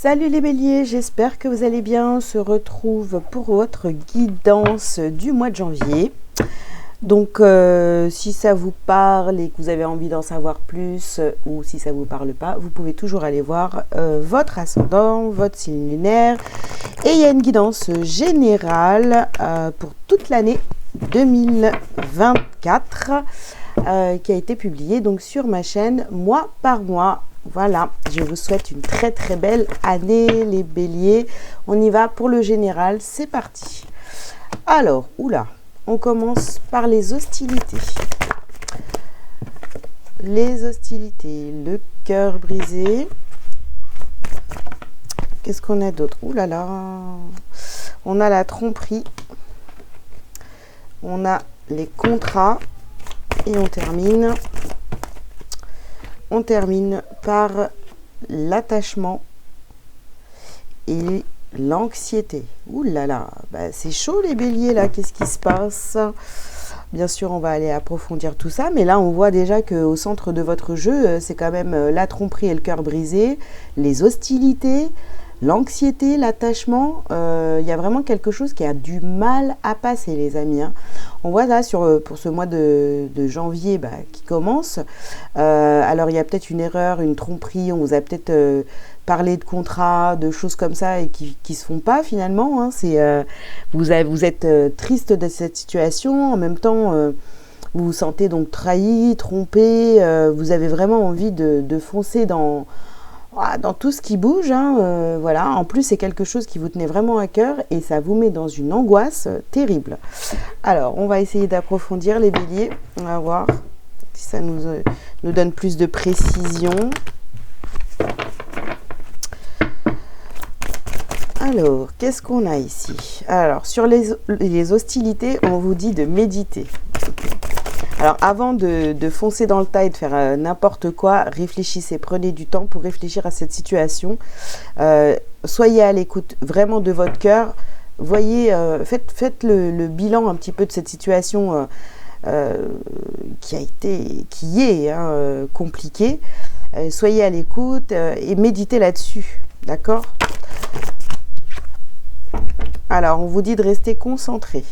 Salut les béliers, j'espère que vous allez bien. On se retrouve pour votre guidance du mois de janvier. Donc si ça vous parle et que vous avez envie d'en savoir plus ou si ça ne vous parle pas, vous pouvez toujours aller voir votre ascendant, votre signe lunaire. Et il y a une guidance générale pour toute l'année 2024 qui a été publiée donc sur ma chaîne mois par mois. Voilà, je vous souhaite une très très belle année les béliers. On y va pour le général, c'est parti. Alors, oula, on commence par les hostilités. Les hostilités, le cœur brisé. Qu'est-ce qu'on a d'autre? Oulala, là là. On a la tromperie. On a les contrats. Et on termine par l'attachement et l'anxiété. Ouh là là, c'est chaud les béliers là, qu'est-ce qui se passe? Bien sûr, on va aller approfondir tout ça, mais là on voit déjà qu'au centre de votre jeu, c'est quand même la tromperie et le cœur brisé, les hostilités, l'anxiété, l'attachement. Il y a vraiment quelque chose qui a du mal à passer les amis, hein. On voit là pour ce mois de janvier qui commence. Alors il y a peut-être une erreur, une tromperie, on vous a peut-être parlé de contrats, de choses comme ça et qui se font pas finalement, hein. Vous êtes triste de cette situation, en même temps vous vous sentez donc trahi, trompé, vous avez vraiment envie de foncer dans tout ce qui bouge, hein, voilà. En plus, c'est quelque chose qui vous tenait vraiment à cœur et ça vous met dans une angoisse terrible. Alors, on va essayer d'approfondir les béliers. On va voir si ça nous donne plus de précision. Alors, qu'est-ce qu'on a ici? Alors, sur les hostilités, on vous dit de méditer. Alors, avant de foncer dans le tas et de faire n'importe quoi, réfléchissez, prenez du temps pour réfléchir à cette situation. Soyez à l'écoute vraiment de votre cœur. Voyez, faites le bilan un petit peu de cette situation qui est compliquée. Soyez à l'écoute et méditez là-dessus, d'accord? Alors, on vous dit de rester concentré.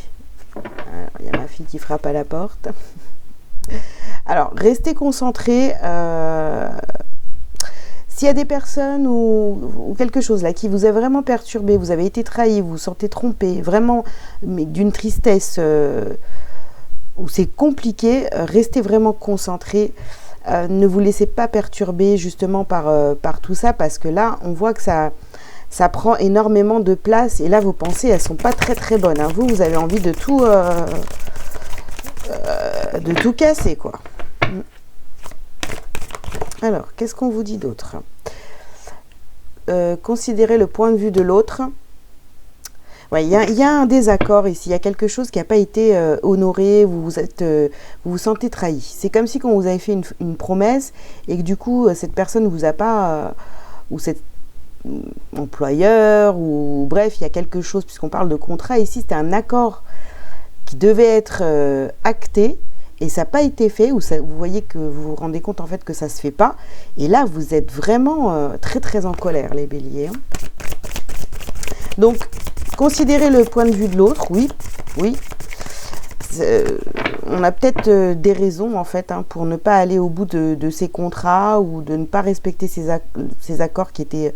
Alors, il y a ma fille qui frappe à la porte. Alors, restez concentré. S'il y a des personnes ou quelque chose là qui vous a vraiment perturbé, vous avez été trahi, vous vous sentez trompé, vraiment, mais d'une tristesse où c'est compliqué, restez vraiment concentré. Ne vous laissez pas perturber justement par tout ça, parce que là, on voit que ça prend énormément de place et là, vos pensées, elles sont pas très très bonnes, hein. Vous avez envie de tout casser, quoi. Alors, qu'est-ce qu'on vous dit d'autre? Considérez le point de vue de l'autre. Ouais, il y a un désaccord ici, il y a quelque chose qui n'a pas été honoré, vous vous sentez trahi. C'est comme si quand vous avez fait une promesse et que du coup, cette personne ne vous a pas, ou cet employeur, ou bref, il y a quelque chose, puisqu'on parle de contrat ici, c'était un accord qui devait être acté, et ça n'a pas été fait, ou vous voyez que vous vous rendez compte en fait que ça ne se fait pas, et là vous êtes vraiment très très en colère les béliers, hein. Donc considérez le point de vue de l'autre, oui, on a peut-être des raisons en fait, hein, pour ne pas aller au bout de ces contrats, ou de ne pas respecter ces accords qui étaient,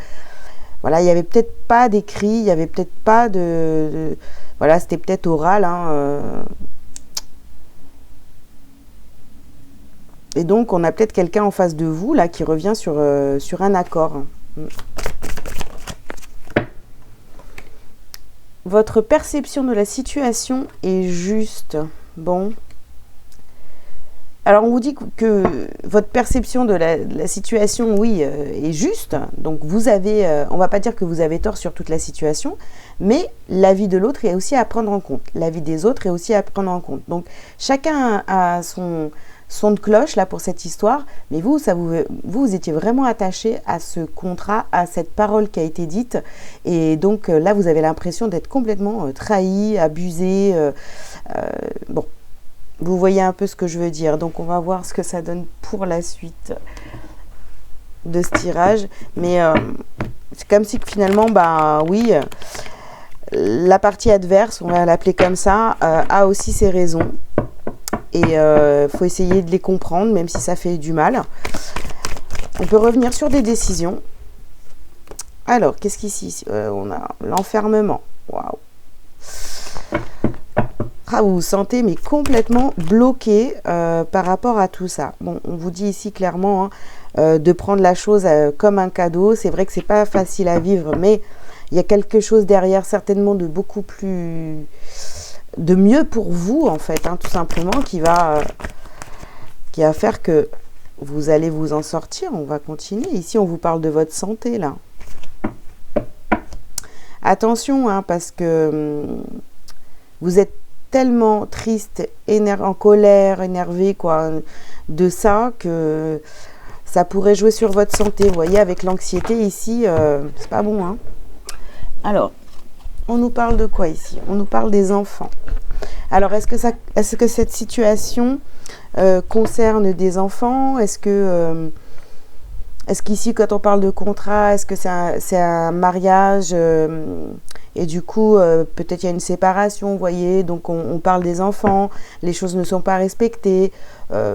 voilà, il n'y avait peut-être pas d'écrit, il n'y avait peut-être pas voilà, c'était peut-être oral, hein, et donc, on a peut-être quelqu'un en face de vous, là, qui revient sur un accord. Votre perception de la situation est juste. Bon. Alors, on vous dit que votre perception de la situation, oui, est juste. Donc, vous avez, on ne va pas dire que vous avez tort sur toute la situation, mais l'avis de l'autre est aussi à prendre en compte. L'avis des autres est aussi à prendre en compte. Donc, chacun a son de cloche là pour cette histoire, mais vous étiez vraiment attaché à ce contrat, à cette parole qui a été dite, et donc là vous avez l'impression d'être complètement trahi, abusé, bon, vous voyez un peu ce que je veux dire. Donc on va voir ce que ça donne pour la suite de ce tirage, mais C'est comme si finalement, bah oui, la partie adverse, on va l'appeler comme ça, a aussi ses raisons. Et faut essayer de les comprendre, même si ça fait du mal. On peut revenir sur des décisions. Alors, qu'est-ce qu'ici on a l'enfermement. Waouh. Ah, vous vous sentez mais complètement bloqué par rapport à tout ça. Bon, on vous dit ici clairement de prendre la chose comme un cadeau. C'est vrai que c'est pas facile à vivre, mais il y a quelque chose derrière, certainement de beaucoup plus... de mieux pour vous, en fait, hein, tout simplement, qui va faire que vous allez vous en sortir. On va continuer. Ici, on vous parle de votre santé, là. Attention, hein, parce que vous êtes tellement triste, en colère, énervé, quoi, de ça, que ça pourrait jouer sur votre santé. Vous voyez, avec l'anxiété, ici, c'est pas bon, hein. Alors, on nous parle de quoi ici? On nous parle des enfants. Alors, est-ce que cette situation concerne des enfants? Est-ce qu'ici, quand on parle de contrat, est-ce que c'est un mariage et du coup, peut-être il y a une séparation, vous voyez, donc on parle des enfants, les choses ne sont pas respectées.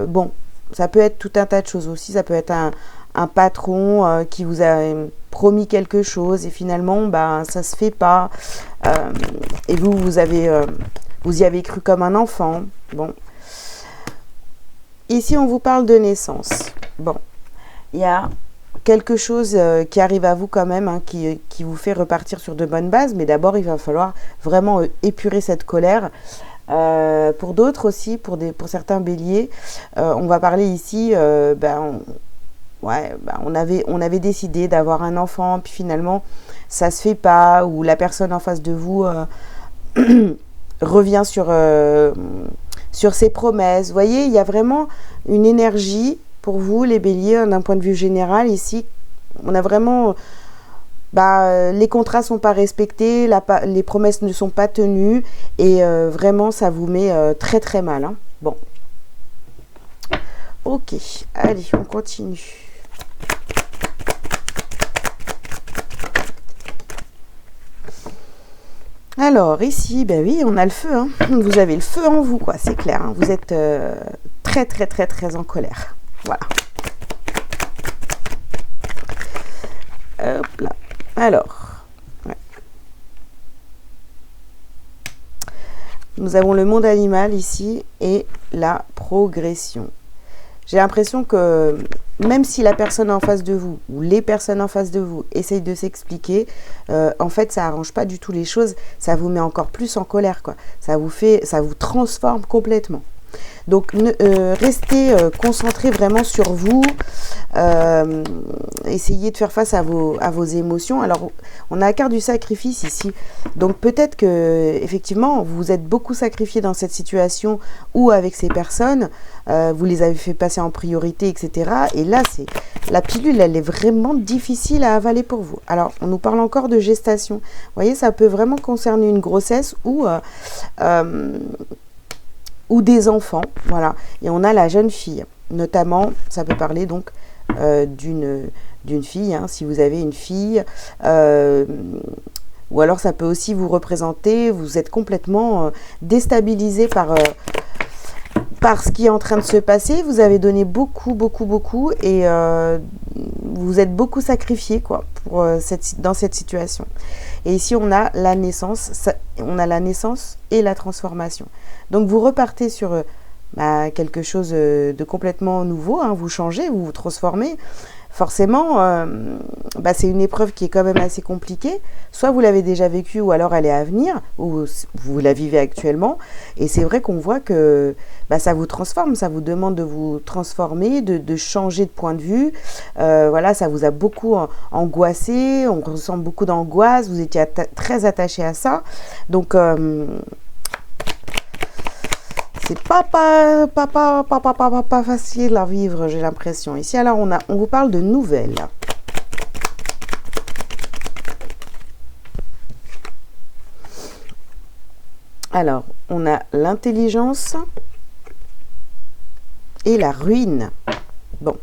Bon, ça peut être tout un tas de choses aussi. Ça peut être un patron qui vous a promis quelque chose et finalement, bah, ça ne se fait pas. Et vous y avez cru comme un enfant. Bon. Ici, on vous parle de naissance. Bon, il y a quelque chose qui arrive à vous quand même, hein, qui vous fait repartir sur de bonnes bases. Mais d'abord, il va falloir vraiment épurer cette colère. Pour d'autres aussi, pour certains béliers, on va parler ici, on avait décidé d'avoir un enfant, puis finalement, ça se fait pas, ou la personne en face de vous revient sur ses promesses. Vous voyez, il y a vraiment une énergie pour vous, les béliers, d'un point de vue général. Ici, on a vraiment... les contrats ne sont pas respectés, les promesses ne sont pas tenues, et vraiment, ça vous met très très mal, hein. Bon. Ok, allez, on continue. Alors, ici, ben oui, on a le feu, hein. Vous avez le feu en vous, quoi, c'est clair, hein. Vous êtes très, très, très, très en colère. Voilà. Hop là. Alors, ouais. Nous avons le monde animal ici et la progression. J'ai l'impression que même si la personne en face de vous ou les personnes en face de vous essayent de s'expliquer, en fait, ça arrange pas du tout les choses. Ça vous met encore plus en colère, quoi. Ça vous transforme complètement. Donc, restez concentré vraiment sur vous. Essayez de faire face à vos émotions. Alors, on a la carte du sacrifice ici. Donc, peut-être que effectivement, vous vous êtes beaucoup sacrifié dans cette situation ou avec ces personnes. Vous les avez fait passer en priorité, etc. Et là, la pilule, elle est vraiment difficile à avaler pour vous. Alors, on nous parle encore de gestation. Vous voyez, ça peut vraiment concerner une grossesse ou des enfants, voilà. Et on a la jeune fille, notamment, ça peut parler donc d'une fille, hein, si vous avez une fille, ou alors ça peut aussi vous représenter, vous êtes complètement déstabilisé par ce qui est en train de se passer. Vous avez donné beaucoup, beaucoup, beaucoup, et vous êtes beaucoup sacrifié, quoi, dans cette situation. Et ici, on a la naissance, et la transformation. Donc, vous repartez sur quelque chose de complètement nouveau, hein, vous changez, vous vous transformez. Forcément, c'est une épreuve qui est quand même assez compliquée. Soit vous l'avez déjà vécue, ou alors elle est à venir, ou vous la vivez actuellement. Et c'est vrai qu'on voit que ça vous transforme, ça vous demande de vous transformer, de changer de point de vue. Voilà, ça vous a beaucoup angoissé, on ressent beaucoup d'angoisse, vous étiez très attaché à ça. Donc, c'est pas facile à vivre, j'ai l'impression. Ici, alors, on vous parle de nouvelles. Alors, on a l'intelligence et la ruine. Bon.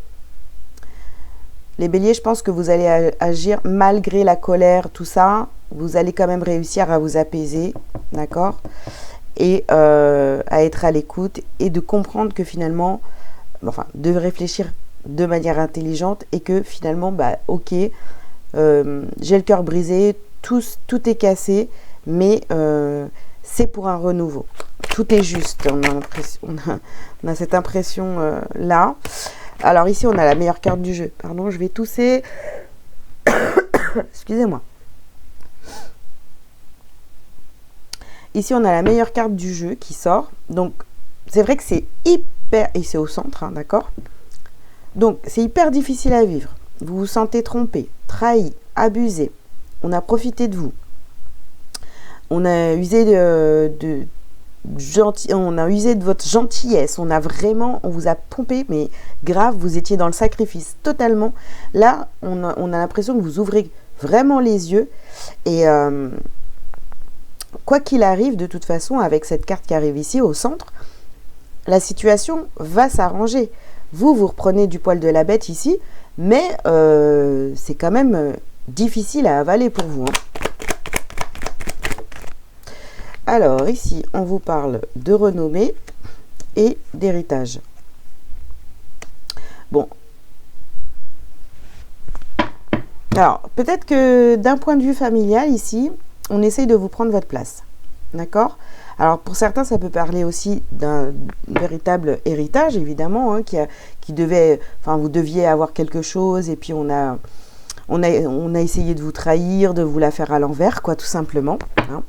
Les béliers, je pense que vous allez agir malgré la colère, tout ça. Vous allez quand même réussir à vous apaiser, d'accord? Et à être à l'écoute et de comprendre que finalement, enfin, de réfléchir de manière intelligente et que finalement, bah, ok, j'ai le cœur brisé, tout est cassé, mais c'est pour un renouveau. Tout est juste, on a cette impression là. Alors ici, on a la meilleure carte du jeu. Pardon, je vais tousser. Excusez-moi. Ici, on a la meilleure carte du jeu qui sort. Donc, c'est vrai que c'est hyper... Et c'est au centre, hein, d'accord? Donc, c'est hyper difficile à vivre. Vous vous sentez trompé, trahi, abusé. On a profité de vous. On a usé on a usé de votre gentillesse. On vous a pompé, mais grave, vous étiez dans le sacrifice totalement. Là, on a l'impression que vous ouvrez vraiment les yeux. Et quoi qu'il arrive, de toute façon, avec cette carte qui arrive ici au centre, la situation va s'arranger. Vous reprenez du poil de la bête ici, mais c'est quand même difficile à avaler pour vous, hein. Alors, ici, on vous parle de renommée et d'héritage. Bon. Alors, peut-être que d'un point de vue familial, ici, on essaye de vous prendre votre place. D'accord? Alors, pour certains, ça peut parler aussi d'un véritable héritage, évidemment, hein, qui devait... Enfin, vous deviez avoir quelque chose et puis on a essayé de vous trahir, de vous la faire à l'envers, quoi, tout simplement, hein.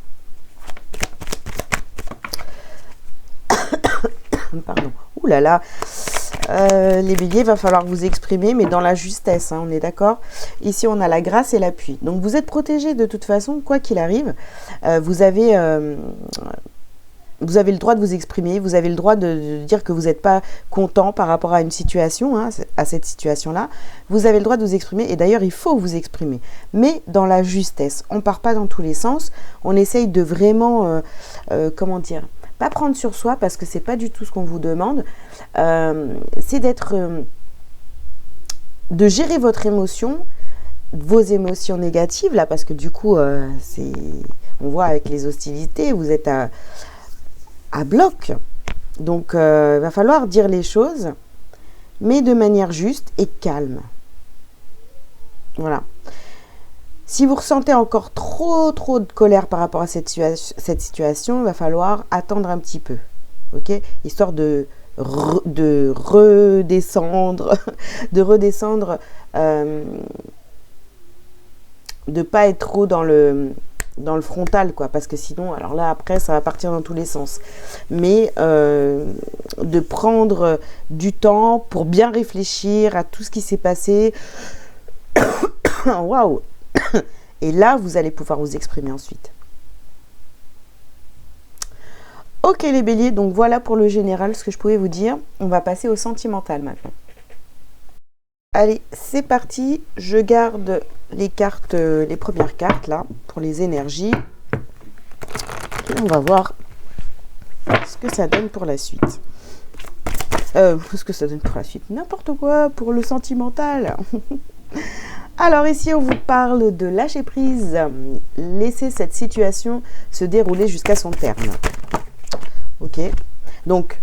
Pardon. Ouh là là. Les béliers, il va falloir vous exprimer, mais dans la justesse, hein, on est d'accord? Ici, on a la grâce et l'appui. Donc, vous êtes protégé de toute façon, quoi qu'il arrive. Vous avez le droit de vous exprimer, vous avez le droit de dire que vous n'êtes pas content par rapport à une situation, hein, à cette situation-là. Vous avez le droit de vous exprimer, et d'ailleurs, il faut vous exprimer, mais dans la justesse. On ne part pas dans tous les sens, on essaye de vraiment, comment dire, pas prendre sur soi, parce que c'est pas du tout ce qu'on vous demande, c'est de gérer votre émotion, vos émotions négatives, là, parce que du coup, on voit avec les hostilités, vous êtes à bloc. Donc, il va falloir dire les choses, mais de manière juste et calme. Voilà. Si vous ressentez encore trop de colère par rapport à cette situation, il va falloir attendre un petit peu, ok? Histoire de redescendre, de pas être trop dans le frontal, quoi, parce que sinon, alors là, après, ça va partir dans tous les sens. Mais de prendre du temps pour bien réfléchir à tout ce qui s'est passé. Waouh! Et là, vous allez pouvoir vous exprimer ensuite. Ok les béliers, donc voilà pour le général ce que je pouvais vous dire. On va passer au sentimental maintenant. Allez, c'est parti. Je garde les cartes, les premières cartes là, pour les énergies. Et on va voir ce que ça donne pour la suite. Ce que ça donne pour la suite, n'importe quoi, pour le sentimental. Alors ici, on vous parle de lâcher prise, laisser cette situation se dérouler jusqu'à son terme. Ok, donc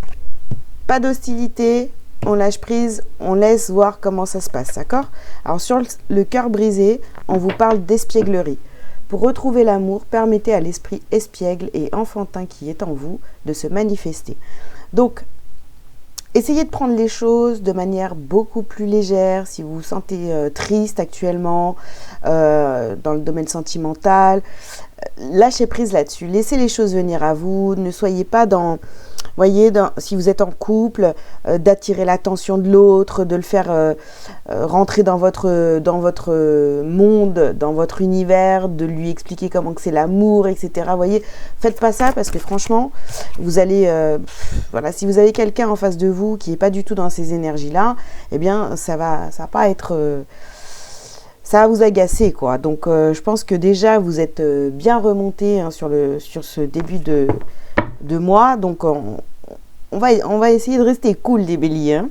pas d'hostilité, on lâche prise, on laisse voir comment ça se passe, d'accord? Alors sur le cœur brisé, on vous parle d'espièglerie. Pour retrouver l'amour, permettez à l'esprit espiègle et enfantin qui est en vous de se manifester. Donc, essayez de prendre les choses de manière beaucoup plus légère. Si vous vous sentez triste actuellement dans le domaine sentimental, lâchez prise là-dessus. Laissez les choses venir à vous. Ne soyez pas dans... Voyez, si vous êtes en couple, d'attirer l'attention de l'autre, de le faire rentrer dans votre monde, dans votre univers, de lui expliquer comment que c'est l'amour, etc. Voyez, faites pas ça parce que franchement, vous allez... voilà, si vous avez quelqu'un en face de vous qui n'est pas du tout dans ces énergies-là, eh bien, ça va pas être... ça va vous agacer, quoi. Donc, je pense que déjà, vous êtes bien remonté hein, sur ce début de mois. Donc, on va essayer de rester cool, les béliers. Hein.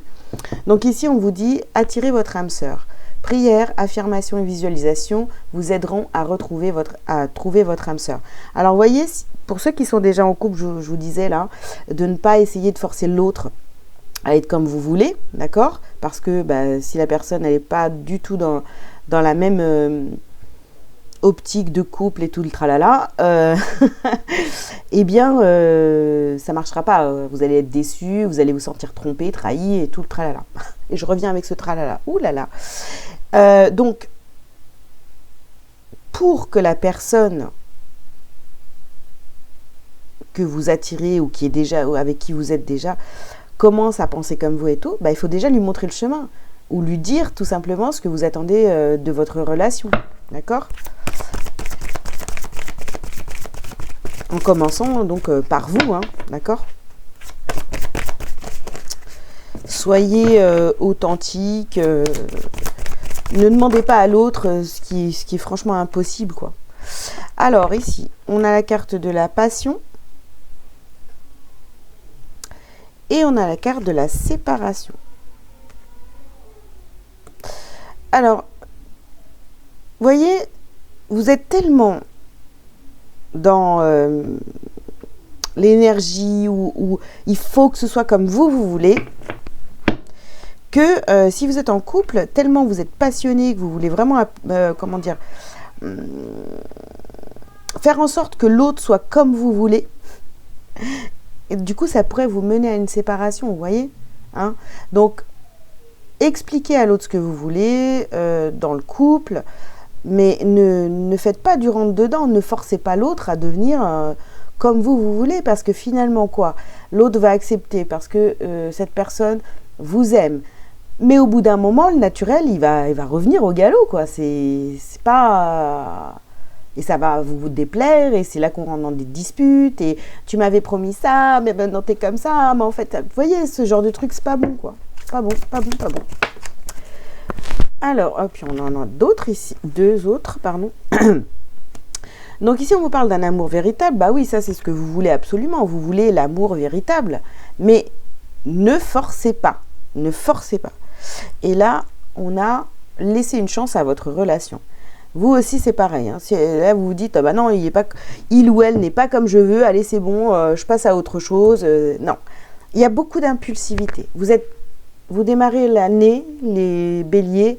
Donc, ici, on vous dit, attirez votre âme sœur. Prières, affirmations et visualisations vous aideront à trouver votre âme sœur. Alors, vous voyez, pour ceux qui sont déjà en couple, je vous disais là, de ne pas essayer de forcer l'autre à être comme vous voulez, d'accord? Parce que si la personne n'est pas du tout dans la même optique de couple et tout le tralala, eh bien, ça ne marchera pas. Vous allez être déçu, vous allez vous sentir trompé, trahi et tout le tralala. Et je reviens avec ce tralala. Ouh là là. Donc, pour que la personne que vous attirez ou qui est déjà, ou avec qui vous êtes déjà, commence à penser comme vous et tout, il faut déjà lui montrer le chemin. Ou lui dire tout simplement ce que vous attendez de votre relation. D'accord ? En commençant donc par vous, hein, d'accord ? Soyez authentique. Ne demandez pas à l'autre ce qui est franchement impossible, quoi. Alors ici, on a la carte de la passion. Et on a la carte de la séparation. Alors, vous voyez, vous êtes tellement dans l'énergie où il faut que ce soit comme vous voulez, que si vous êtes en couple, tellement vous êtes passionné, que vous voulez vraiment, comment dire, faire en sorte que l'autre soit comme vous voulez, et du coup, ça pourrait vous mener à une séparation, vous voyez, hein. Donc, expliquez à l'autre ce que vous voulez dans le couple, mais ne faites pas du rentre-dedans, ne forcez pas l'autre à devenir comme vous voulez, parce que finalement, quoi, l'autre va accepter parce que cette personne vous aime. Mais au bout d'un moment, le naturel, il va revenir au galop, quoi. C'est pas... Et ça va vous déplaire, et c'est là qu'on rentre dans des disputes, et tu m'avais promis ça, mais maintenant t'es comme ça, mais en fait, vous voyez, ce genre de truc, c'est pas bon, quoi. Pas bon. Alors, hop, puis on en a d'autres ici, deux autres, pardon. Donc ici, on vous parle d'un amour véritable. Bah oui, ça, c'est ce que vous voulez absolument. Vous voulez l'amour véritable, mais ne forcez pas. Ne forcez pas. Et là, on a laissé une chance à votre relation. Vous aussi, c'est pareil. Hein. Si, là, vous vous dites, bah non, il ou elle n'est pas comme je veux, allez, c'est bon, je passe à autre chose. Non. Il y a beaucoup d'impulsivité. Vous démarrez l'année, les béliers,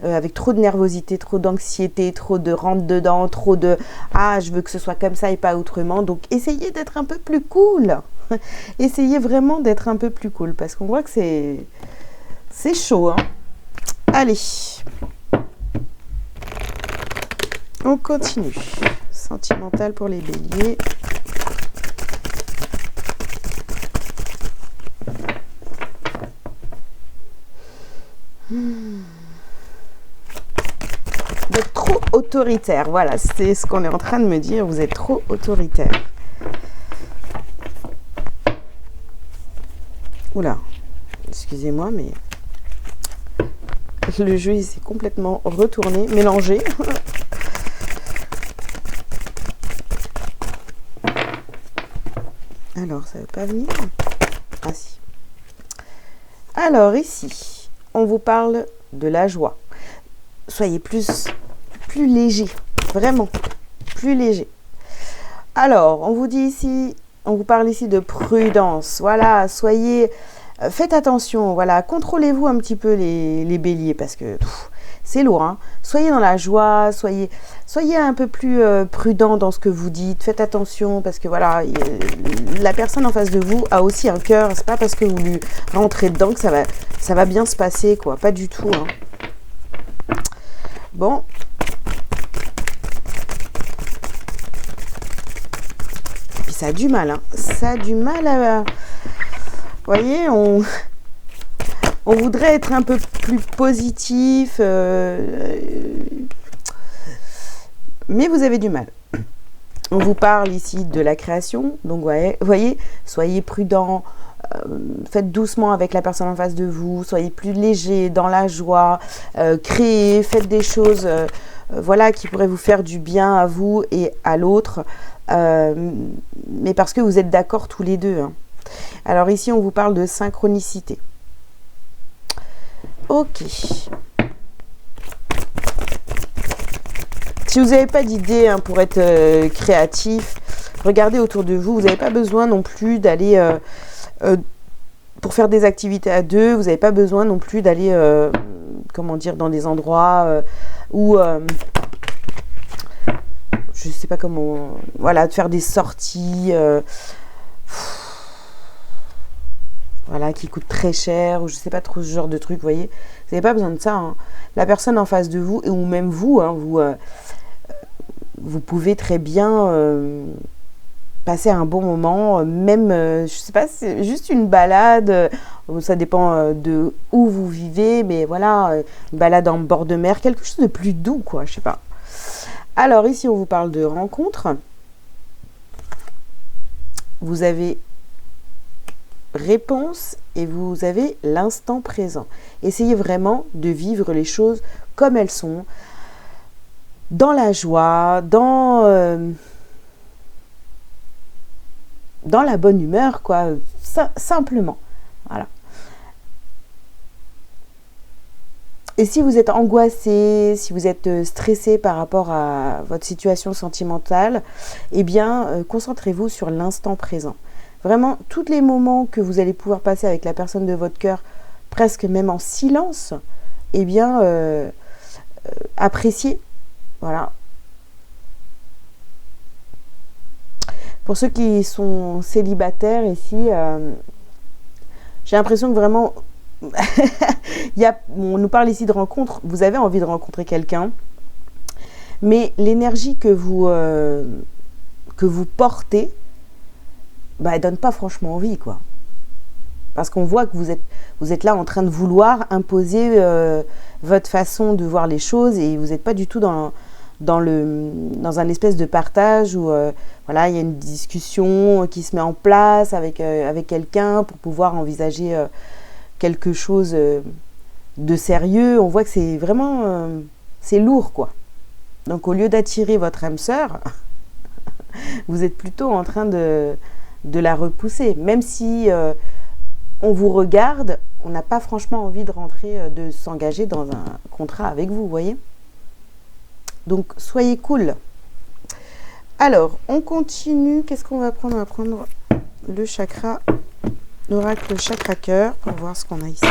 avec trop de nervosité, trop d'anxiété, trop de rentre-dedans, trop de « ah, je veux que ce soit comme ça et pas autrement ». Donc, essayez d'être un peu plus cool. Essayez vraiment d'être un peu plus cool, parce qu'on voit que c'est chaud. Hein. Allez. On continue. Sentimental pour les béliers. Vous êtes trop autoritaire. Voilà, c'est ce qu'on est en train de me dire. Vous êtes trop autoritaire. Oula, excusez-moi, mais le jeu il s'est complètement retourné, mélangé. Alors, ça ne veut pas venir. Ah si. Alors, ici, on vous parle de la joie. Soyez plus léger. Vraiment, plus léger. Alors, on vous parle ici de prudence. Voilà, faites attention. Voilà, contrôlez-vous un petit peu les béliers, parce que c'est lourd. Hein. Soyez dans la joie, soyez un peu plus prudent dans ce que vous dites. Faites attention, parce que voilà, la personne en face de vous a aussi un cœur. C'est pas parce que vous lui rentrez dedans que ça va bien se passer, quoi. Pas du tout. Hein. Bon. Et puis ça a du mal. Hein. Ça a du mal à... Vous voyez, on voudrait être un peu plus positif, mais vous avez du mal. On vous parle ici de la création, donc vous voyez, soyez prudent, faites doucement avec la personne en face de vous, soyez plus léger, dans la joie, créez, faites des choses voilà, qui pourraient vous faire du bien à vous et à l'autre, mais parce que vous êtes d'accord tous les deux. Hein. Alors ici, on vous parle de synchronicité. Ok. Si vous n'avez pas d'idée hein, pour être créatif, regardez autour de vous. Vous n'avez pas besoin non plus d'aller pour faire des activités à deux. Vous n'avez pas besoin non plus d'aller, comment dire, dans des endroits où je sais pas comment, voilà, de faire des sorties, voilà, qui coûtent très cher, ou je sais pas trop ce genre de truc, vous voyez. Vous n'avez pas besoin de ça. Hein. La personne en face de vous, ou même vous, hein, vous pouvez très bien passer un bon moment, même, je sais pas, c'est juste une balade, ça dépend de où vous vivez, mais voilà, une balade en bord de mer, quelque chose de plus doux, quoi, je sais pas. Alors ici, on vous parle de rencontres. Vous avez réponse et vous avez l'instant présent. Essayez vraiment de vivre les choses comme elles sont, dans la joie, dans la bonne humeur, quoi, simplement. Voilà. Et si vous êtes angoissé, si vous êtes stressé par rapport à votre situation sentimentale, eh bien, concentrez-vous sur l'instant présent. Vraiment, tous les moments que vous allez pouvoir passer avec la personne de votre cœur, presque même en silence, eh bien, appréciez. Voilà. Pour ceux qui sont célibataires ici, j'ai l'impression que vraiment... on nous parle ici de rencontre, vous avez envie de rencontrer quelqu'un, mais l'énergie que vous portez, bah, elle donne pas franchement envie, quoi. Parce qu'on voit que vous êtes là en train de vouloir imposer votre façon de voir les choses et vous n'êtes pas du tout dans un espèce de partage où voilà, il y a une discussion qui se met en place avec quelqu'un pour pouvoir envisager quelque chose de sérieux. On voit que c'est vraiment c'est lourd, quoi. Donc au lieu d'attirer votre âme sœur, vous êtes plutôt en train de la repousser. Même si on vous regarde, on n'a pas franchement envie de rentrer, de s'engager dans un contrat avec vous, vous voyez. Donc soyez cool. Alors, on continue. Qu'est-ce qu'on va prendre? On va prendre le chakra, l'oracle chakra cœur, pour voir ce qu'on a ici.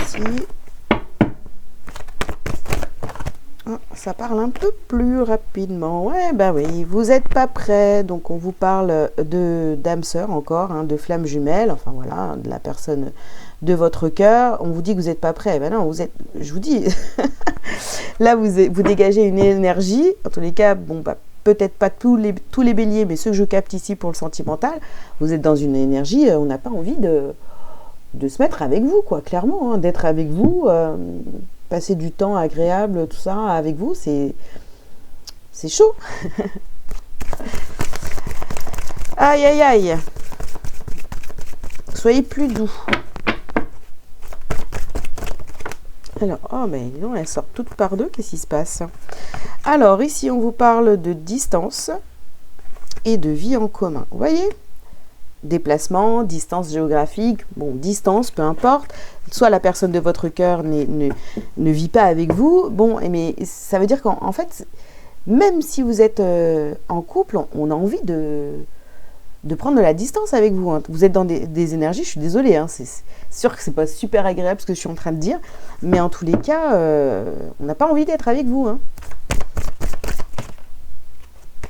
Oh, ça parle un peu plus rapidement. Ouais, bah oui, vous n'êtes pas prêt. Donc, on vous parle d'âme sœur encore, hein, de flamme jumelle. Enfin, voilà, de la personne de votre cœur. On vous dit que vous n'êtes pas prêt. Ben non, vous êtes... Je vous dis... Là, vous dégagez une énergie. En tous les cas, bon, bah, peut-être pas tous les béliers, mais ceux que je capte ici pour le sentimental, vous êtes dans une énergie, on n'a pas envie de se mettre avec vous, quoi, clairement, hein, d'être avec vous, passer du temps agréable, tout ça, avec vous, c'est chaud. Aïe, aïe, aïe. Soyez plus doux. Alors, oh, mais non, elles sortent toutes par deux, qu'est-ce qui se passe? Alors, ici, on vous parle de distance et de vie en commun. Vous voyez? Déplacement, distance géographique, bon, distance, peu importe. Soit la personne de votre cœur ne vit pas avec vous, bon, mais ça veut dire qu'en fait, même si vous êtes en couple, on a envie de prendre de la distance avec vous. Hein. Vous êtes dans des énergies, je suis désolée, hein, c'est sûr que c'est pas super agréable ce que je suis en train de dire, mais en tous les cas, on n'a pas envie d'être avec vous. Hein.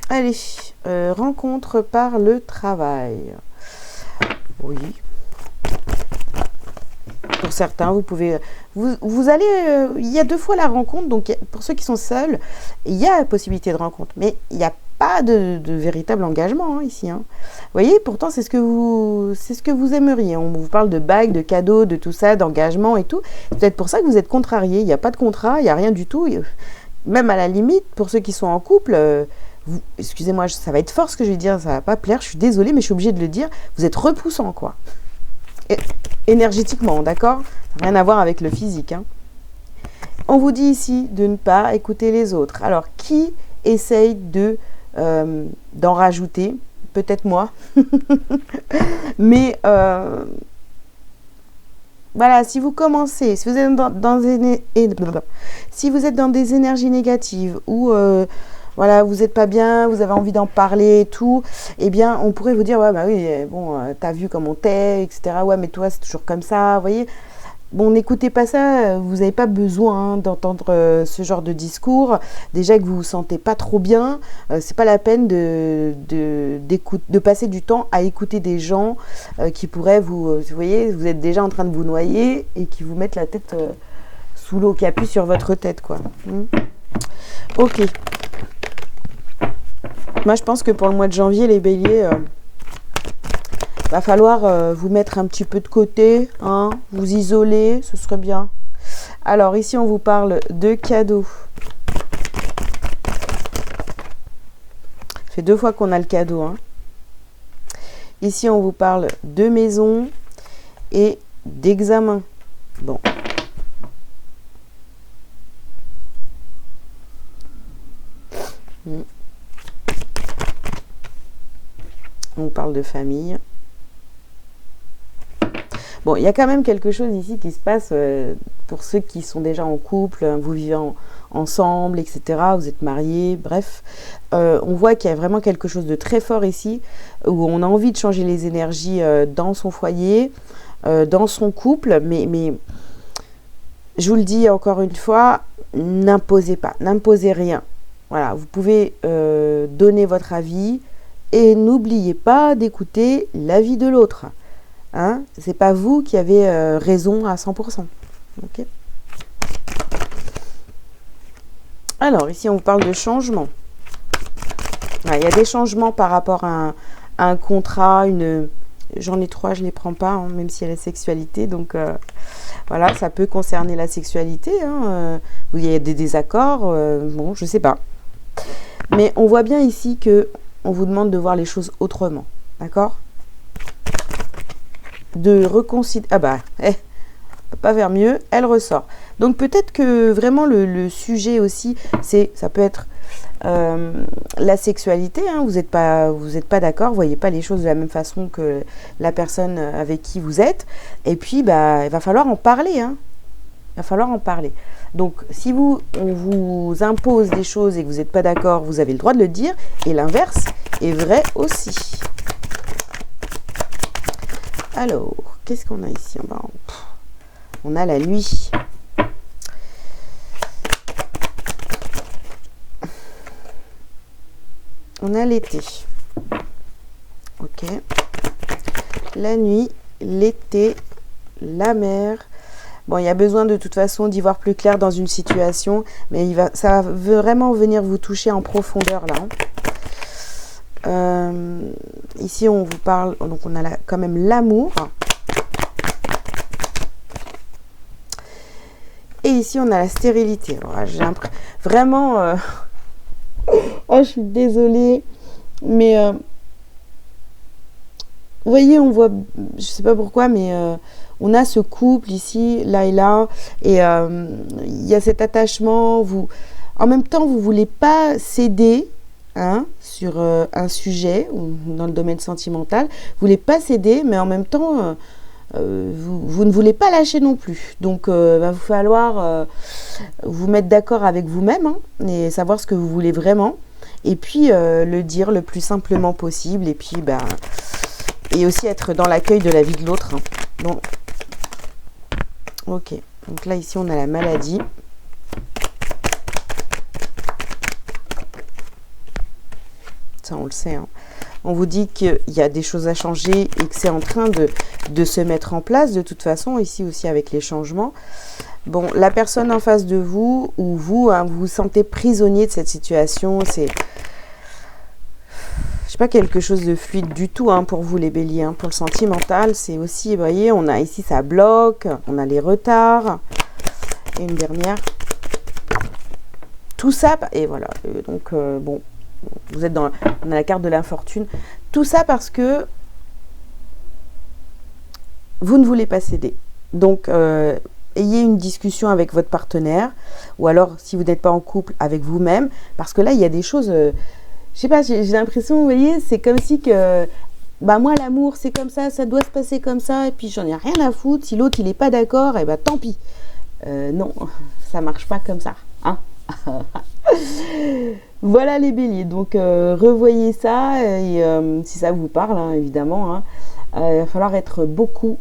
Allez, rencontre par le travail. Oui. Pour certains, vous pouvez... Vous allez... il y a 2 fois la rencontre, donc pour ceux qui sont seuls, il y a la possibilité de rencontre, mais il n'y a pas de véritable engagement hein, ici. Hein. Vous voyez, pourtant, c'est ce que vous aimeriez. On vous parle de bagues, de cadeaux, de tout ça, d'engagement et tout. C'est peut-être pour ça que vous êtes contrariés. Il n'y a pas de contrat, il n'y a rien du tout. Même à la limite, pour ceux qui sont en couple... excusez-moi, ça va être fort ce que je vais dire, ça va pas plaire, je suis désolée, mais je suis obligée de le dire, vous êtes repoussant, quoi. Énergétiquement, d'accord? Ça n'a rien à voir avec le physique. Hein. On vous dit ici de ne pas écouter les autres. Alors, qui essaye d'en rajouter? Peut-être moi. Mais, voilà, si vous commencez, si vous êtes si vous êtes dans des énergies négatives ou... voilà, vous n'êtes pas bien, vous avez envie d'en parler et tout, eh bien, on pourrait vous dire, ouais, bah oui, bon, t'as vu comment t'es, etc. Ouais, mais toi, c'est toujours comme ça, vous voyez. Bon, n'écoutez pas ça, vous n'avez pas besoin d'entendre ce genre de discours. Déjà que vous vous sentez pas trop bien, c'est pas la peine de passer du temps à écouter des gens qui pourraient vous voyez, vous êtes déjà en train de vous noyer et qui vous mettent la tête sous l'eau, qui appuie sur votre tête, quoi. Ok. Moi, je pense que pour le mois de janvier, les béliers, va falloir vous mettre un petit peu de côté, hein, vous isoler, ce serait bien. Alors, ici, on vous parle de cadeaux. Ça fait 2 fois qu'on a le cadeau, hein. Ici, on vous parle de maison et d'examen. Bon. On parle de famille. Bon, il y a quand même quelque chose ici qui se passe pour ceux qui sont déjà en couple, vous vivez ensemble, etc. Vous êtes mariés, bref. On voit qu'il y a vraiment quelque chose de très fort ici, où on a envie de changer les énergies dans son foyer, dans son couple, mais je vous le dis encore une fois, n'imposez pas, n'imposez rien. Voilà, vous pouvez donner votre avis et n'oubliez pas d'écouter l'avis de l'autre. Hein, c'est pas vous qui avez raison à 100%. Okay. Alors, ici, on vous parle de changement. Il y a des changements par rapport à un contrat, j'en ai 3, je ne les prends pas, hein, même s'il y a la sexualité. Donc, voilà, ça peut concerner la sexualité. Hein, où il y a des désaccords. Bon, je ne sais pas. Mais on voit bien ici qu'on vous demande de voir les choses autrement. D'accord ? De reconsidérer. Ah bah, on peut pas faire mieux, elle ressort. Donc peut-être que vraiment le sujet aussi, ça peut être la sexualité. Hein, vous n'êtes pas d'accord, vous voyez pas les choses de la même façon que la personne avec qui vous êtes. Et puis bah, il va falloir en parler. Hein. Il va falloir en parler. Donc si on vous impose des choses et que vous n'êtes pas d'accord, vous avez le droit de le dire. Et l'inverse est vrai aussi. Alors, qu'est-ce qu'on a ici? On a la nuit. On a l'été. Ok. La nuit, l'été, la mer. Bon, il y a besoin de toute façon d'y voir plus clair dans une situation, mais ça va vraiment venir vous toucher en profondeur là. Hein. Ici, on vous parle, donc on a quand même l'amour. Et ici, on a la stérilité. Alors, j'ai vraiment... oh, je suis désolée. Mais, vous voyez, on voit, je sais pas pourquoi, mais on a ce couple ici, là et là. Et il y a cet attachement. En même temps, vous voulez pas céder. Hein, sur un sujet ou dans le domaine sentimental, vous voulez pas céder, mais en même temps, vous ne voulez pas lâcher non plus. Donc, il va vous falloir vous mettre d'accord avec vous-même hein, et savoir ce que vous voulez vraiment. Et puis, le dire le plus simplement possible. Et puis, et aussi être dans l'accueil de la vie de l'autre. Hein. Bon. Ok. Donc là, ici, on a la maladie. Ça, on le sait. Hein. On vous dit qu'il y a des choses à changer et que c'est en train de se mettre en place de toute façon, ici aussi avec les changements. Bon, la personne en face de vous, ou vous, hein, vous vous sentez prisonnier de cette situation, c'est... Je sais pas, quelque chose de fluide du tout hein, pour vous les béliers. Hein. Pour le sentimental, c'est aussi, vous voyez, on a ici, ça bloque, on a les retards. Et une dernière. Tout ça, et voilà, donc bon... Vous êtes on a la carte de l'infortune. Tout ça parce que vous ne voulez pas céder. Donc, ayez une discussion avec votre partenaire. Ou alors, si vous n'êtes pas en couple, avec vous-même. Parce que là, il y a des choses... je sais pas, j'ai l'impression, vous voyez, c'est comme si que... Bah moi, l'amour, c'est comme ça doit se passer comme ça. Et puis, j'en ai rien à foutre. Si l'autre, il n'est pas d'accord, et bah tant pis. Non, ça marche pas comme ça. Hein. Voilà les béliers, donc revoyez ça et si ça vous parle, hein, évidemment, hein, il va falloir être beaucoup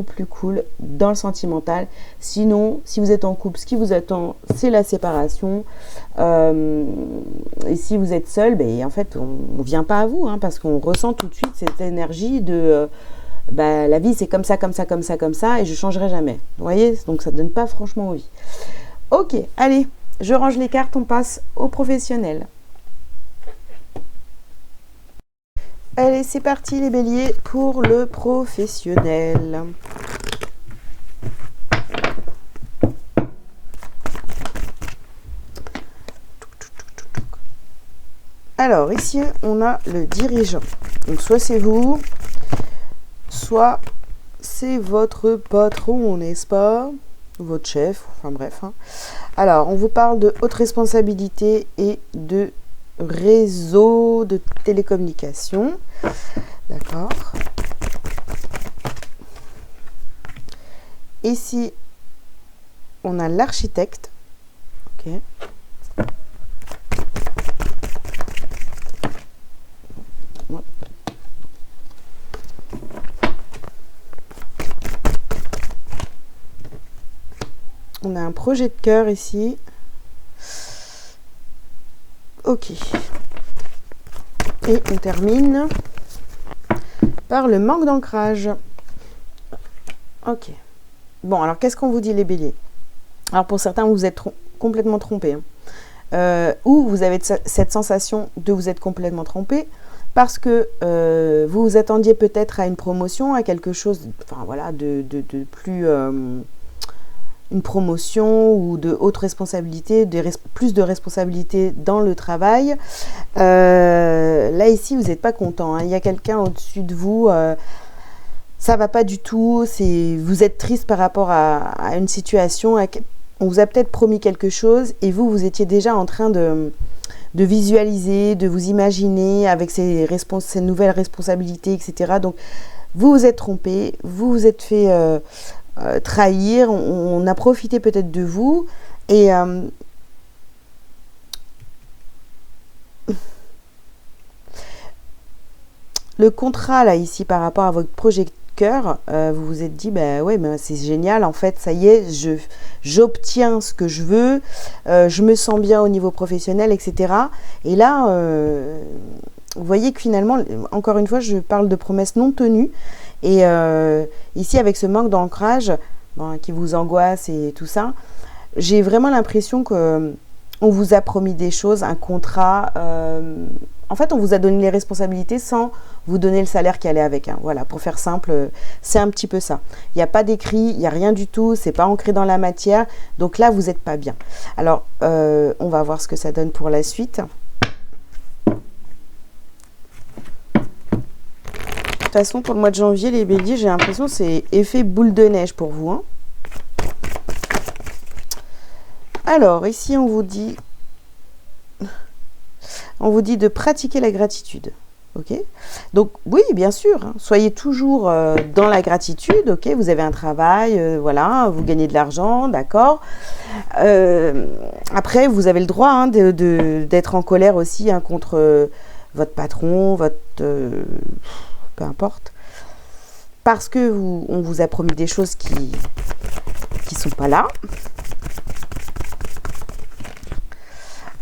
plus cool dans le sentimental. Sinon, si vous êtes en couple, ce qui vous attend, c'est la séparation. Et si vous êtes seul, ben, en fait, on ne vient pas à vous, hein, parce qu'on ressent tout de suite cette énergie de bah, la vie, c'est comme ça, et je changerai jamais. Vous voyez, donc ça ne donne pas franchement envie. Ok, allez, je range les cartes, on passe au professionnel. Allez, c'est parti les béliers pour le professionnel. Alors, ici, on a le dirigeant. Donc, soit c'est vous, soit c'est votre patron, n'est-ce pas? Votre chef, enfin bref. Hein. Alors, on vous parle de haute responsabilité et de réseau de télécommunications. D'accord. Ici, on a l'architecte. Ok. On a un projet de cœur ici. Ok. Et on termine par le manque d'ancrage. Ok. Bon, alors qu'est-ce qu'on vous dit les béliers? Alors pour certains, vous êtes complètement trompés. Hein. Ou vous avez cette sensation de vous être complètement trompé parce que vous vous attendiez peut-être à une promotion, à quelque chose, enfin voilà, de plus... une promotion ou de haute responsabilité, plus de responsabilité dans le travail. Là, ici, vous n'êtes pas content. Hein. Il y a quelqu'un au-dessus de vous. Ça ne va pas du tout. Vous êtes triste par rapport à une situation. On vous a peut-être promis quelque chose et vous étiez déjà en train de visualiser, de vous imaginer avec ces nouvelles responsabilités, etc. Donc, vous vous êtes trompé. Vous vous êtes fait... trahir, on a profité peut-être de vous et le contrat là ici par rapport à votre projet de cœur, vous vous êtes dit bah ouais mais c'est génial en fait, ça y est, j'obtiens ce que je veux, je me sens bien au niveau professionnel, etc. Et là vous voyez que finalement, encore une fois, je parle de promesses non tenues. Et ici, avec ce manque d'ancrage qui vous angoisse et tout ça, j'ai vraiment l'impression qu'on vous a promis des choses, un contrat. En fait, on vous a donné les responsabilités sans vous donner le salaire qui allait avec. Hein. Voilà, pour faire simple, c'est un petit peu ça. Il n'y a pas d'écrit, il n'y a rien du tout, c'est pas ancré dans la matière. Donc là, vous n'êtes pas bien. Alors, on va voir ce que ça donne pour la suite. De toute façon, pour le mois de janvier, les béliers, j'ai l'impression que c'est effet boule de neige pour vous. Hein. Alors, ici, on vous dit de pratiquer la gratitude. Ok. Donc, oui, bien sûr, hein, soyez toujours dans la gratitude. Ok, vous avez un travail, voilà, vous gagnez de l'argent, d'accord. Après, vous avez le droit hein, d'être en colère aussi hein, contre votre patron, peu importe, parce que on vous a promis des choses qui sont pas là.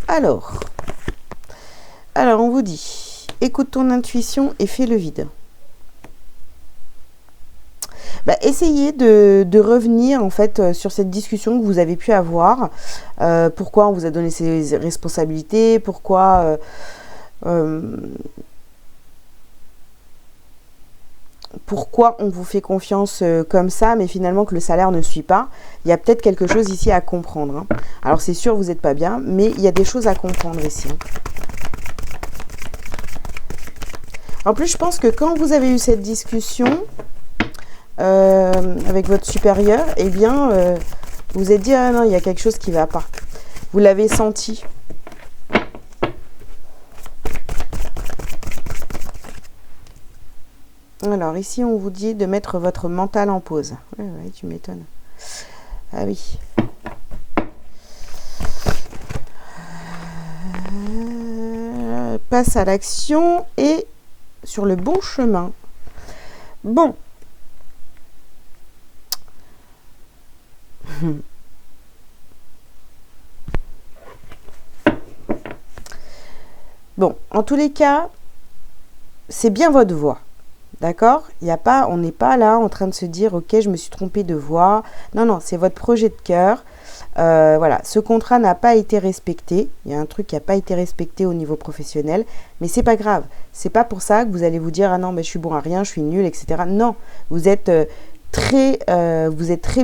Alors, on vous dit, écoute ton intuition et fais le vide. Bah, essayez de revenir en fait sur cette discussion que vous avez pu avoir. Pourquoi on vous a donné ces responsabilités, pourquoi on vous fait confiance comme ça, mais finalement que le salaire ne suit pas. Il y a peut-être quelque chose ici à comprendre. Hein. Alors c'est sûr, vous n'êtes pas bien, mais il y a des choses à comprendre ici. Hein. En plus, je pense que quand vous avez eu cette discussion avec votre supérieur, eh bien, vous vous êtes dit, ah non, il y a quelque chose qui ne va pas. Vous l'avez senti. Alors, ici, on vous dit de mettre votre mental en pause. Ouais, tu m'étonnes. Ah oui. Passe à l'action et sur le bon chemin. Bon. Bon, en tous les cas, c'est bien votre voie. D'accord? On n'est pas là en train de se dire, ok, je me suis trompée de voie. Non, non, c'est votre projet de cœur. Voilà, ce contrat n'a pas été respecté. Il y a un truc qui n'a pas été respecté au niveau professionnel, mais c'est pas grave. C'est pas pour ça que vous allez vous dire ah non, mais je suis bon à rien, je suis nul, etc. Non, vous êtes très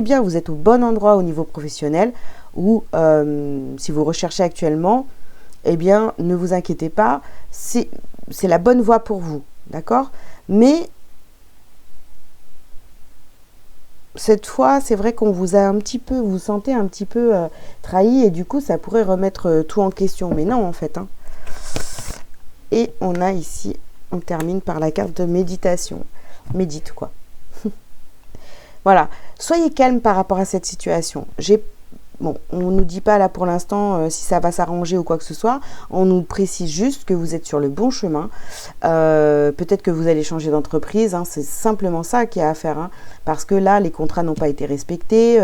bien, vous êtes au bon endroit au niveau professionnel. Ou si vous recherchez actuellement, eh bien, ne vous inquiétez pas, c'est la bonne voie pour vous, d'accord? Mais cette fois, c'est vrai qu'on vous a un petit peu, vous sentez un petit peu trahi et du coup, ça pourrait remettre tout en question. Mais non, en fait. Hein. Et on a ici, on termine par la carte de méditation. Médite, quoi. Voilà. Soyez calme par rapport à cette situation. Bon, on ne nous dit pas là pour l'instant si ça va s'arranger ou quoi que ce soit. On nous précise juste que vous êtes sur le bon chemin. Peut-être que vous allez changer d'entreprise. Hein, c'est simplement ça qu'il y a à faire. Hein, parce que là, les contrats n'ont pas été respectés.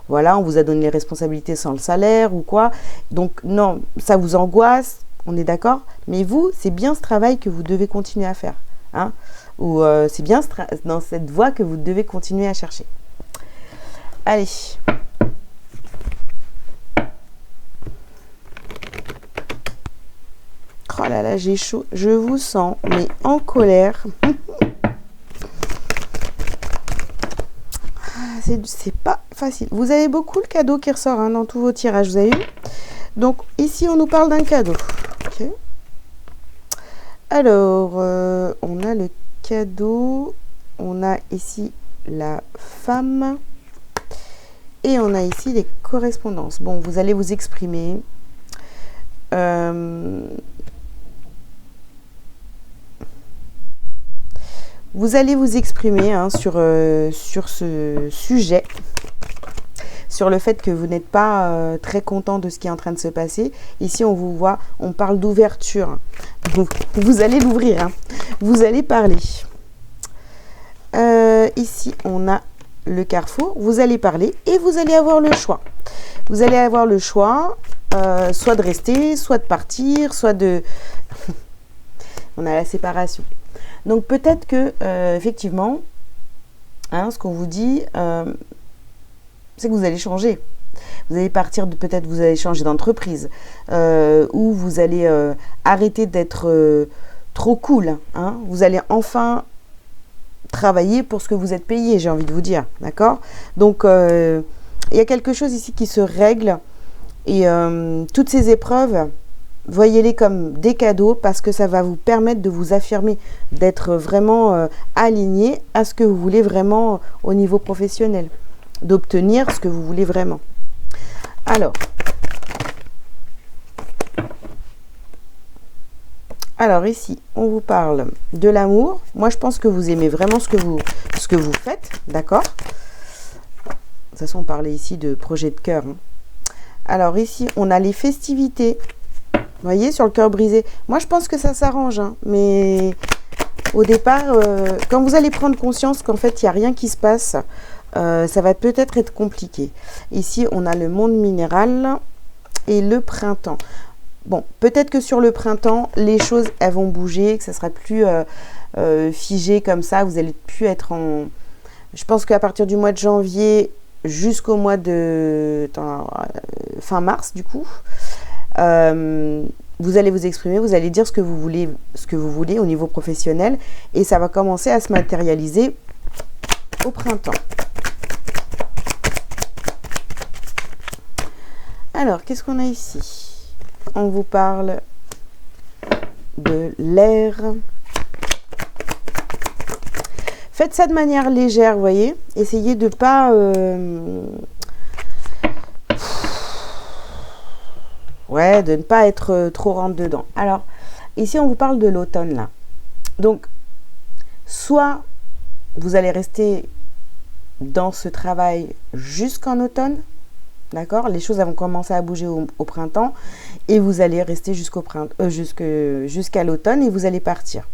Voilà, on vous a donné les responsabilités sans le salaire ou quoi. Donc non, ça vous angoisse. On est d'accord? Mais vous, c'est bien ce travail que vous devez continuer à faire. Hein, ou c'est bien dans cette voie que vous devez continuer à chercher. Allez. Oh là là, j'ai chaud. Je vous sens, mais en colère. C'est pas facile. Vous avez beaucoup le cadeau qui ressort hein, dans tous vos tirages, vous avez vu? Donc, ici, on nous parle d'un cadeau. Okay. Alors, on a le cadeau. On a ici la femme. Et on a ici les correspondances. Bon, vous allez vous exprimer. Vous allez vous exprimer hein, sur ce sujet, sur le fait que vous n'êtes pas très content de ce qui est en train de se passer. Ici, on vous voit, on parle d'ouverture. Vous allez l'ouvrir, hein. Vous allez parler. Ici, on a le carrefour. Vous allez parler et vous allez avoir le choix. Vous allez avoir le choix, soit de rester, soit de partir, soit de... On a la séparation. Donc peut-être que, effectivement, hein, ce qu'on vous dit, c'est que vous allez changer. Vous allez partir de, peut-être vous allez changer d'entreprise, ou vous allez arrêter d'être trop cool. Hein. Vous allez enfin travailler pour ce que vous êtes payé, j'ai envie de vous dire. D'accord? Donc, il y a quelque chose ici qui se règle, et toutes ces épreuves... Voyez-les comme des cadeaux parce que ça va vous permettre de vous affirmer, d'être vraiment aligné à ce que vous voulez vraiment au niveau professionnel, d'obtenir ce que vous voulez vraiment. Alors ici, on vous parle de l'amour. Moi, je pense que vous aimez vraiment ce que vous faites, d'accord? De toute façon, on parlait ici de projet de cœur. Hein. Alors ici, on a les festivités. Vous voyez, sur le cœur brisé. Moi, je pense que ça s'arrange. Hein, mais au départ, quand vous allez prendre conscience qu'en fait, il n'y a rien qui se passe, ça va peut-être être compliqué. Ici, on a le monde minéral et le printemps. Bon, peut-être que sur le printemps, les choses, elles vont bouger, que ça sera plus figé comme ça. Vous allez plus être en... Je pense qu'à partir du mois de janvier jusqu'au mois de... fin mars, du coup... vous allez vous exprimer, vous allez dire ce que vous voulez au niveau professionnel et ça va commencer à se matérialiser au printemps. Alors, qu'est-ce qu'on a ici? On vous parle de l'air. Faites ça de manière légère, vous voyez. Essayez de pas... Ouais, de ne pas être trop rentre dedans. Alors, ici, on vous parle de l'automne, là. Donc, soit vous allez rester dans ce travail jusqu'en automne, D'accord? Les choses elles vont commencer à bouger au printemps et vous allez rester jusqu'à l'automne et vous allez partir.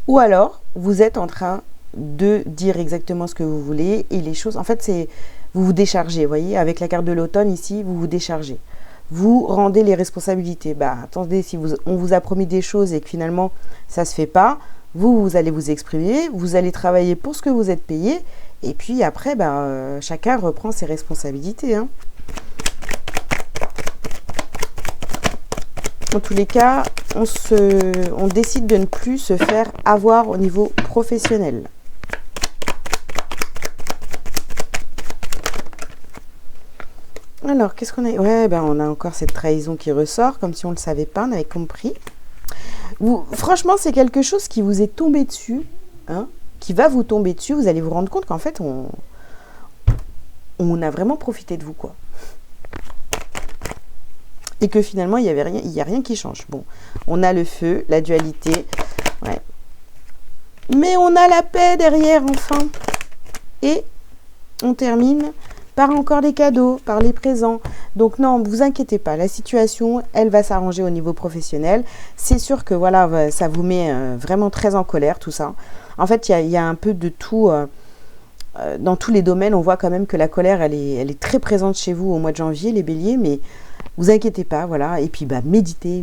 Ou alors, vous êtes en train de dire exactement ce que vous voulez et les choses, en fait, c'est vous vous déchargez, vous voyez, avec la carte de l'automne ici, vous vous déchargez. Vous rendez les responsabilités. Bah, attendez, si on vous a promis des choses et que finalement, ça ne se fait pas, vous allez vous exprimer, vous allez travailler pour ce que vous êtes payé et puis après, bah, chacun reprend ses responsabilités, hein. En tous les cas, on décide de ne plus se faire avoir au niveau professionnel. Alors, qu'est-ce qu'on a? Ouais, ben on a encore cette trahison qui ressort, comme si on ne le savait pas, on avait compris. Franchement, c'est quelque chose qui vous est tombé dessus, hein, qui va vous tomber dessus. Vous allez vous rendre compte qu'en fait, on a vraiment profité de vous, quoi. Et que finalement, il n'y a rien qui change. Bon, on a le feu, la dualité, ouais. Mais on a la paix derrière, enfin. Et on termine par encore des cadeaux, par les présents. Donc non, ne vous inquiétez pas, la situation, elle va s'arranger au niveau professionnel. C'est sûr que voilà, ça vous met vraiment très en colère, tout ça. En fait, il y a un peu de tout. Dans tous les domaines, on voit quand même que la colère, elle est très présente chez vous au mois de janvier, les béliers, mais vous inquiétez pas, voilà. Et puis, bah, méditez.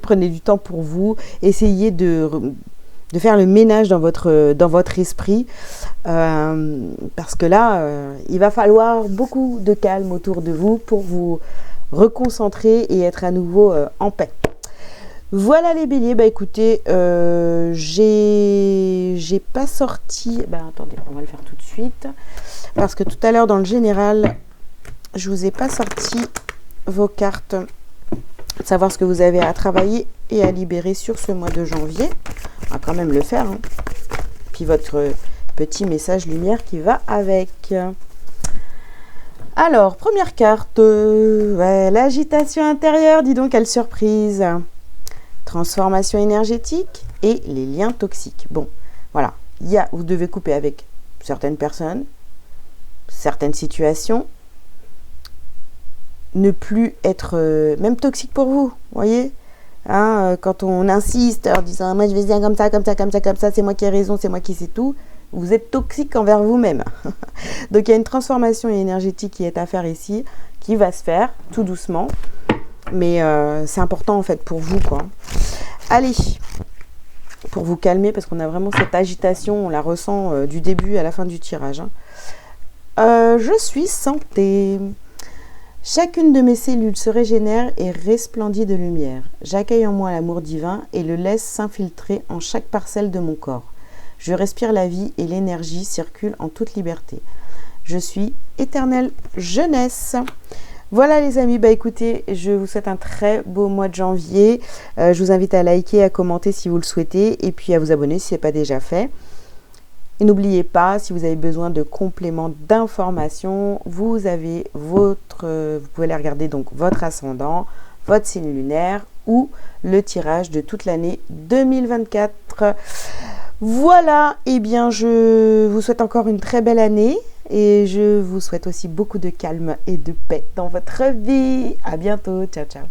Prenez du temps pour vous. Essayez de faire le ménage dans votre esprit. Parce que là, il va falloir beaucoup de calme autour de vous pour vous reconcentrer et être à nouveau en paix. Voilà les béliers, bah écoutez, j'ai pas sorti, bah attendez, on va le faire tout de suite, parce que tout à l'heure dans le général, je vous ai pas sorti vos cartes, savoir ce que vous avez à travailler et à libérer sur ce mois de janvier. On va quand même le faire, hein. Puis votre petit message lumière qui va avec. Alors, première carte, ouais, l'agitation intérieure, dis donc, quelle surprise. Transformation énergétique et les liens toxiques. Bon, voilà, vous devez couper avec certaines personnes, certaines situations, ne plus être même toxique pour vous, voyez, hein, quand on insiste en disant moi je vais dire comme ça, c'est moi qui ai raison, c'est moi qui sais tout, vous êtes toxique envers vous-même. Donc il y a une transformation énergétique qui est à faire ici, qui va se faire tout doucement. Mais c'est important en fait pour vous, quoi. Allez, pour vous calmer, parce qu'on a vraiment cette agitation, on la ressent du début à la fin du tirage, hein. Je suis santé. Chacune de mes cellules se régénère et resplendit de lumière. J'accueille en moi l'amour divin et le laisse s'infiltrer en chaque parcelle de mon corps. Je respire la vie et l'énergie circule en toute liberté. Je suis éternelle jeunesse. Voilà les amis, bah écoutez, je vous souhaite un très beau mois de janvier. Je vous invite à liker, à commenter si vous le souhaitez et puis à vous abonner si ce n'est pas déjà fait. Et n'oubliez pas, si vous avez besoin de compléments d'informations, vous pouvez aller regarder donc votre ascendant, votre signe lunaire ou le tirage de toute l'année 2024. Voilà, et bien je vous souhaite encore une très belle année. Et je vous souhaite aussi beaucoup de calme et de paix dans votre vie. À bientôt. Ciao, ciao.